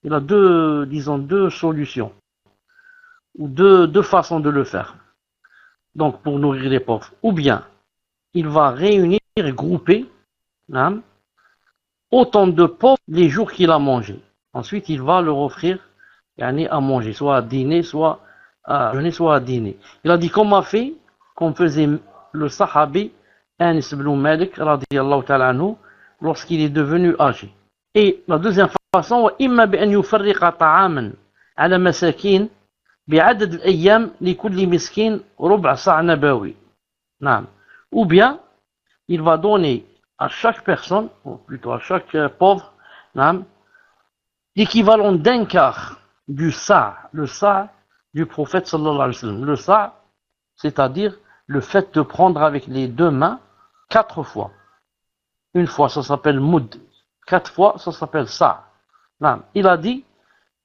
Il a deux, disons, deux solutions, ou deux façons de le faire. Donc, pour nourrir les pauvres. Ou bien, il va réunir et grouper hein, autant de pauvres les jours qu'il a mangé. Ensuite, il va leur offrir à manger, soit à dîner, soit à jeûner, soit à dîner. Il a dit comme faisait le Sahabi Anis ibn Malik radiyallahu ta'ala anhu lorsqu'il est devenu âgé. Et la deuxième façon, إما بأن يفرق طعاما على مساكين بعدد الأيام لكل مسكين ربع صاع نبوي. نعم. Ou bien, il va donner à chaque personne, ou plutôt à chaque pauvre, l'équivalent d'un quart du sa', le sa' du prophète sallallahu alayhi wa sallam. Le sa', c'est-à-dire le fait de prendre avec les deux mains 4 fois. Une fois, ça s'appelle moud. 4 fois, ça s'appelle sa'. Il a dit,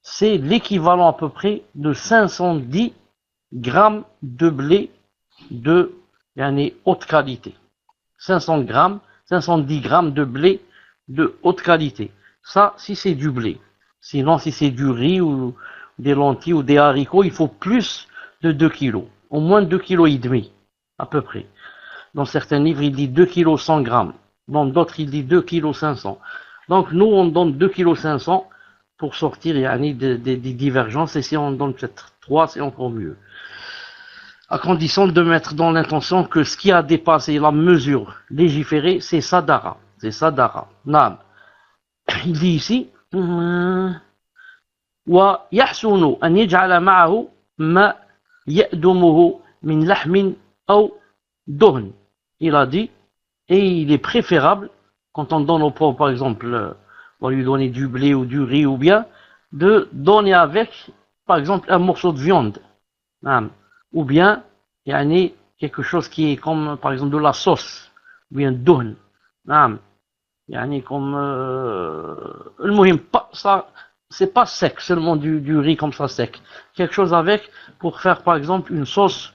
c'est l'équivalent à peu près de 510 grammes de blé de haute qualité. 510 grammes de blé de haute qualité. Ça, si c'est du blé. Sinon, si c'est du riz ou des lentilles ou des haricots, il faut plus de 2 kilos. Au moins 2 kilos et demi, à peu près. Dans certains livres, il dit 2 kilos 100 grammes. Dans d'autres, il dit 2 kilos 500. Donc, nous, on donne 2 kilos 500 pour sortir des divergences. Et si on donne peut-être 3, c'est encore mieux. À condition de mettre dans l'intention que ce qui a dépassé la mesure légiférée, c'est sadara. C'est sadara. Naam. Il dit ici, ويحسن أن يجعل معه ما يأدمه من لحم أو دهن. Il a dit, et il est préférable, quand on donne au pauvre, par exemple, on va lui donner du blé ou du riz ou bien, de donner avec, par exemple, un morceau de viande. Ou bien, il y a quelque chose qui est comme, par exemple, de la sauce, ou bien dohn. Comme, ça, c'est pas sec, seulement du riz comme ça sec. Quelque chose avec, pour faire, par exemple, une sauce,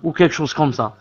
ou quelque chose comme ça.